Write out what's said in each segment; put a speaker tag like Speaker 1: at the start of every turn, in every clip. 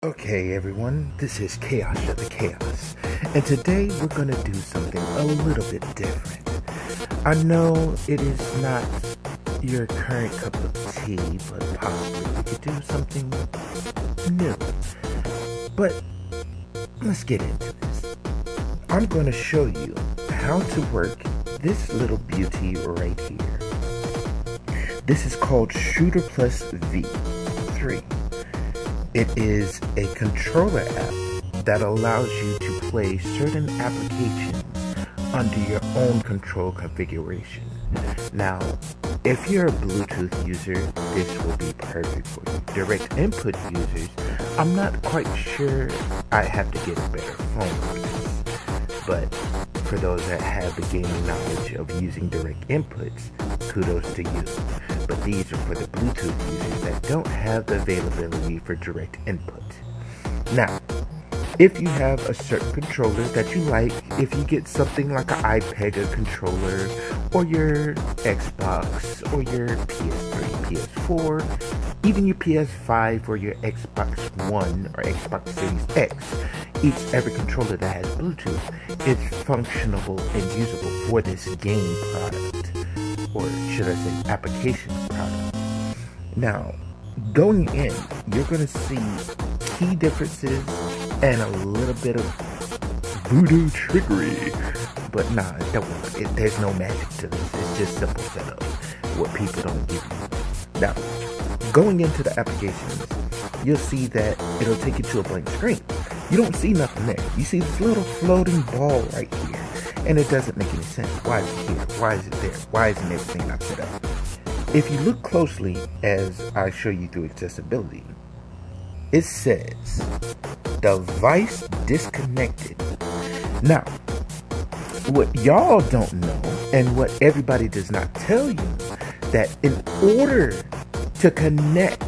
Speaker 1: Okay everyone, this is Chaos of the Chaos, and today we're gonna do something a little bit different. I know it is not your current cup of tea, but possibly we could do something new. But let's get into this. I'm gonna show you how to work this little beauty right here. This is called Shooter Plus V3. It is a controller app that allows you to play certain applications under your own control configuration. Now, if you're a Bluetooth user, this will be perfect for you. Direct input users, I'm not quite sure. I have to get a better phone for this. But for those that have the gaming knowledge of using direct inputs, kudos to you. But these are for the Bluetooth users that don't have the availability for direct input. Now, if you have a certain controller that you like, if you get something like an iPega controller, or your Xbox, or your PS3, PS4, even your PS5 or your Xbox One or Xbox Series X, every controller that has Bluetooth is functional and usable for this game product, or should I say application product. Now, going in, you're going to see key differences and a little bit of voodoo trickery. But nah, there's no magic to this. It's just simple setup. What people don't give you. Now, going into the applications, you'll see that it'll take you to a blank screen. You don't see nothing there. You see this little floating ball right here. And it doesn't make any sense. Why is it here? Why is it there? Why isn't everything not set up? If you look closely as I show you through accessibility, it says device disconnected. Now, what y'all don't know and what everybody does not tell you, that in order to connect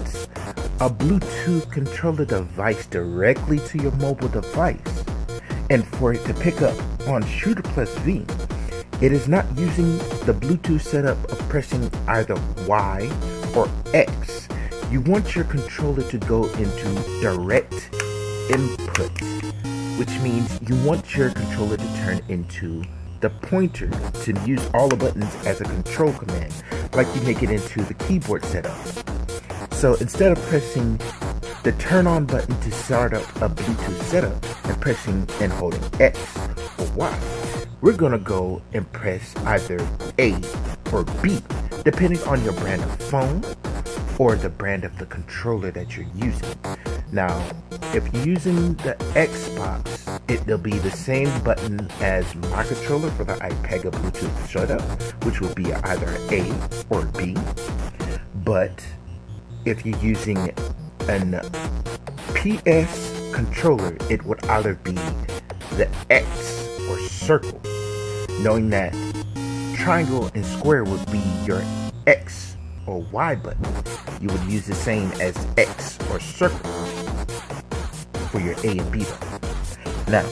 Speaker 1: a Bluetooth controller device directly to your mobile device and for it to pick up on Shooter Plus V, it is not using the Bluetooth setup of pressing either Y or X. You want your controller to go into direct input, which means you want your controller to turn into the pointer to use all the buttons as a control command, like you make it into the keyboard setup. So instead of pressing the turn on button to start up a Bluetooth setup and pressing and holding X or Y, we're gonna go and press either A or B, depending on your brand of phone or the brand of the controller that you're using. Now, if you're using the Xbox, it'll be the same button as my controller for the iPega Bluetooth setup, which will be either A or B. But if you're using an PS controller, it would either be the X or circle, knowing that triangle and square would be your X or Y button. You would use the same as X or circle for your A and B button. Now,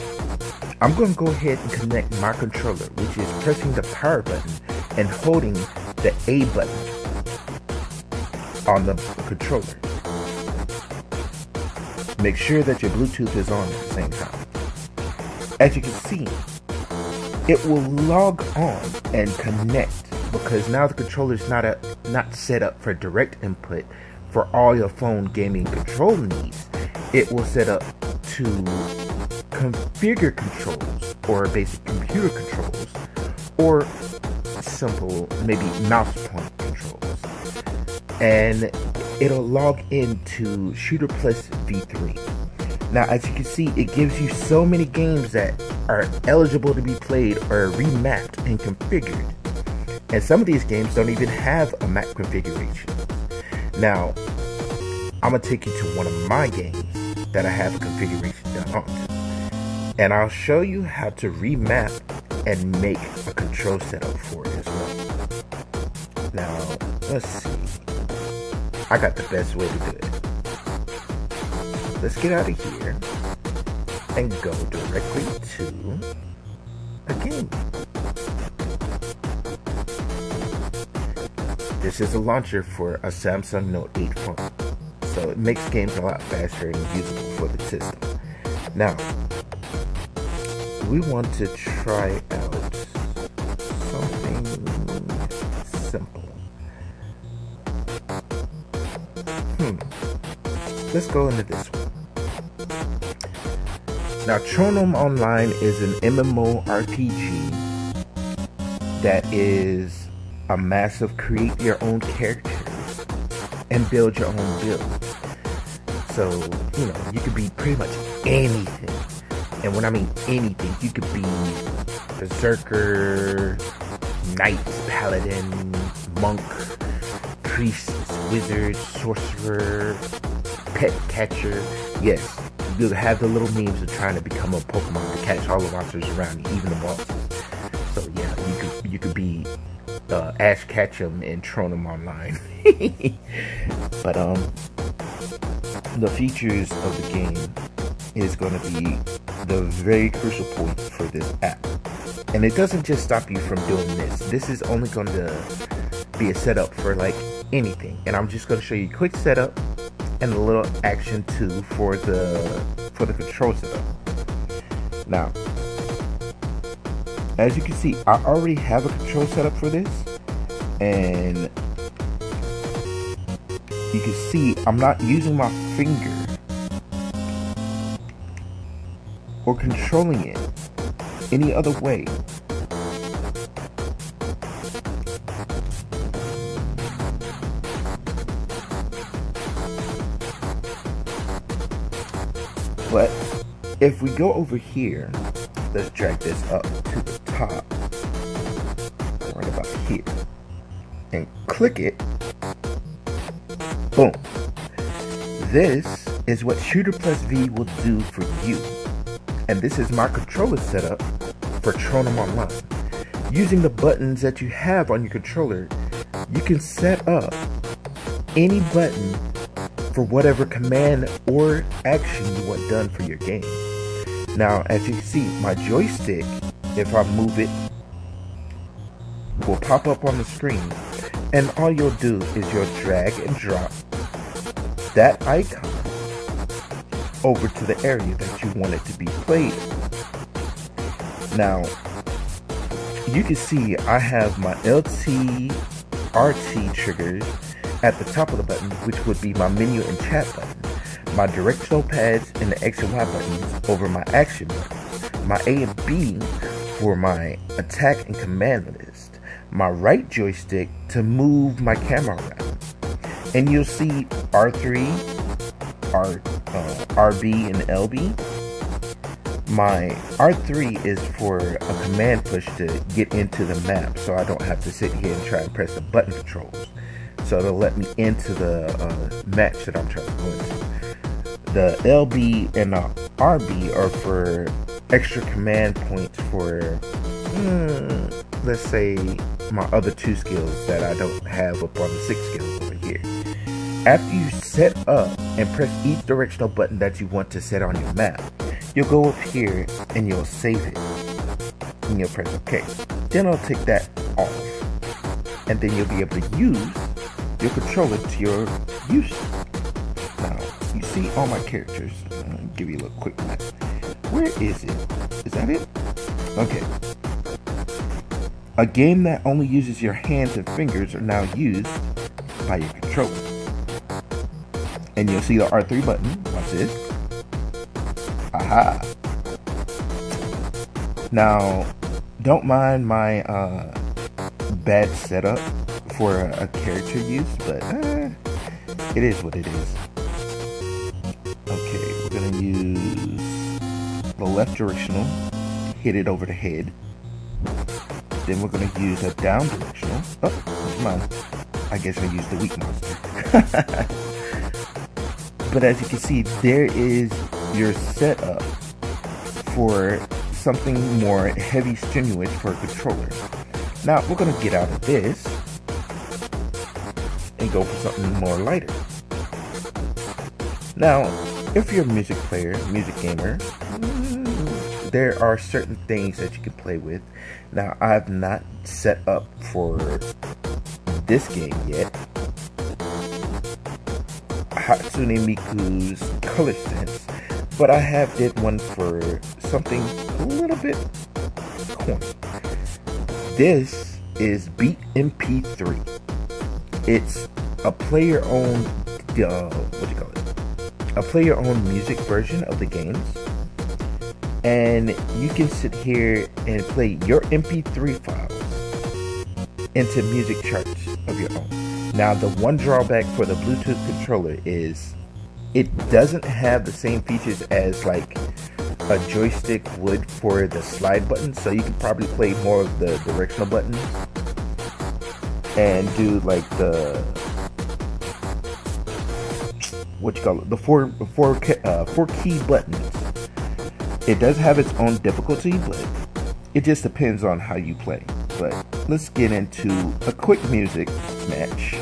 Speaker 1: I'm going to go ahead and connect my controller, which is pressing the power button and holding the A button on the controller. Make sure that your Bluetooth is on at the same time. As you can see, it will log on and connect, because now the controller is not set up for direct input for all your phone gaming control needs. It will set up to configure controls or basic computer controls or simple maybe mouse point controls, and it'll log into Shooter Plus V3. Now, as you can see, it gives you so many games that are eligible to be played or remapped and configured. And some of these games don't even have a map configuration. Now, I'm going to take you to one of my games that I have a configuration done on. And I'll show you how to remap and make a control setup for it as well. Now, let's see. I got the best way to do it. Let's get out of here and go directly to a game. This is a launcher for a Samsung Note 8 phone. So it makes games a lot faster and usable for the system. Now, we want to try out something simple. Let's go into this one. Now, Totural Online is an MMORPG that is a massive create your own characters and build your own build. So, you know, you could be pretty much anything. And when I mean anything, you could be berserker, knight, paladin, monk, priest, wizard, sorcerer, pet catcher. Yes, you'll have the little memes of trying to become a Pokemon to catch all the monsters around you, even the bosses. So yeah, you could be Ash Ketchum in Totural Online. But the features of the game is going to be the very crucial point for this app. And it doesn't just stop you from doing this. This is only going to be a setup for like anything. And I'm just going to show you a quick setup and a little action too for the control setup. Now, as you can see, I already have a control setup for this, and you can see I'm not using my finger or controlling it any other way. But if we go over here, let's drag this up to the top, right about here, and click it. Boom. This is what Shooter Plus V will do for you. And this is my controller setup for Totural Online. Using the buttons that you have on your controller, you can set up any button for whatever command or action you want done for your game. Now, as you can see, my joystick, if I move it, will pop up on the screen, and all you'll do is you'll drag and drop that icon over to the area that you want it to be played. Now, you can see I have my LT, RT triggers at the top of the button, which would be my menu and chat button. My directional pads and the X and Y buttons over my action buttons. My A and B for my attack and command list. My right joystick to move my camera around. And you'll see R3, RB, and LB. My R3 is for a command push to get into the map, so I don't have to sit here and try to press the button controls. So it'll let me into the match that I'm trying to go into. The LB and the RB are for extra command points for, let's say, my other 2 skills that I don't have up on the 6 skills over here. After you set up and press each directional button that you want to set on your map, you'll go up here and you'll save it. And you'll press OK. Then I'll take that off. And then you'll be able to use your controller to your use. Now, you see all my characters. I'll give you a little quick map. Where is it? Is that it? Okay. A game that only uses your hands and fingers are now used by your controller. And you'll see the R3 button. Watch this. Aha. Now, don't mind my bad setup for a character use, but it is what it is. Okay, we're gonna use the left directional, hit it over the head. Then we're gonna use a down directional. Oh, that's mine. I guess I used the weak monster. But as you can see, there is your setup for something more heavy strenuous for a controller. Now we're gonna get out of this and go for something more lighter. Now, if you're a music player, music gamer, there are certain things that you can play with. Now, I've not set up for this game yet Hatsune Miku's color sense, but I have did one for something a little bit corny. This is Beat MP3. It's a player-owned, a player-owned music version of the games, and you can sit here and play your MP3 files into music charts of your own. Now, the one drawback for the Bluetooth controller is it doesn't have the same features as like a joystick would for the slide button, so you can probably play more of the directional buttons and do like the four key buttons. It does have its own difficulty, but it just depends on how you play. But let's get into a quick music match.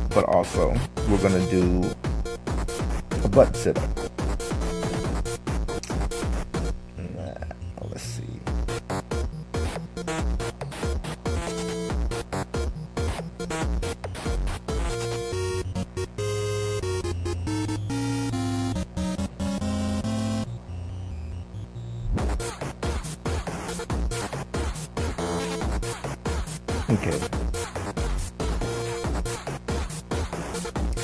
Speaker 1: But also, we're gonna do a button setup. Let's see. Okay.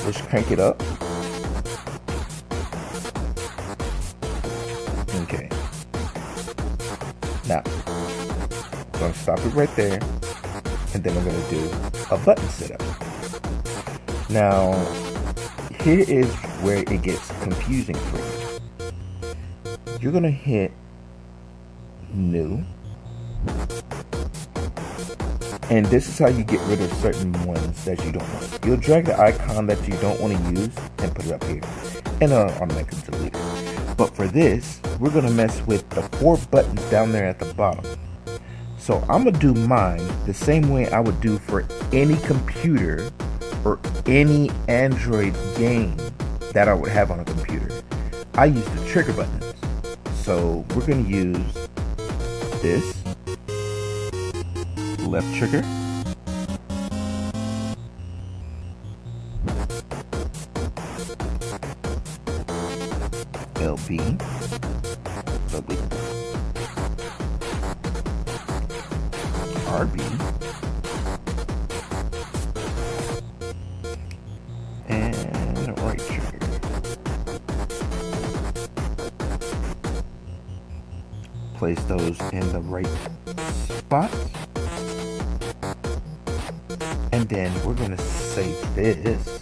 Speaker 1: Let's crank it up. Okay. Now, I'm going to stop it right there, and then I'm going to do a button setup. Now, here is where it gets confusing for you. You're going to hit New. And this is how you get rid of certain ones that you don't want. You'll drag the icon that you don't want to use and put it up here, and it'll automatically delete it. But for this, we're going to mess with the 4 buttons down there at the bottom. So I'm going to do mine the same way I would do for any computer or any Android game that I would have on a computer. I use the trigger buttons. So we're going to use this. Left trigger, LB, W, RB, and right trigger. Place those in the right spot. And then we're going to save this.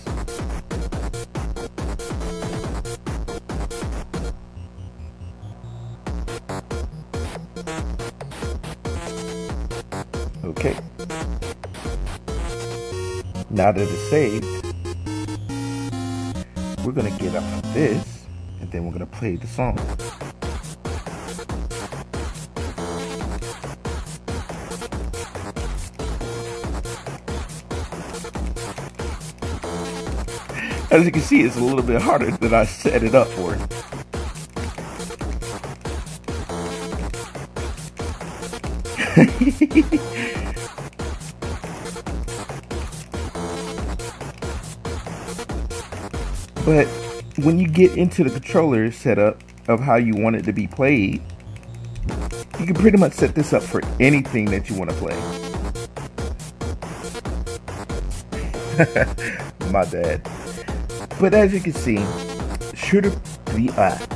Speaker 1: Okay. Now that it's saved, we're going to get off of this, and then we're going to play the song. As you can see, it's a little bit harder than I set it up for. But when you get into the controller setup of how you want it to be played, you can pretty much set this up for anything that you want to play. My bad. But as you can see, Shooter V Plus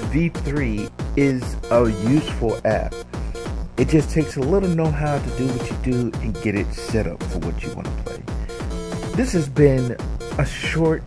Speaker 1: V3 is a useful app. It just takes a little know-how to do what you do and get it set up for what you want to play. This has been a short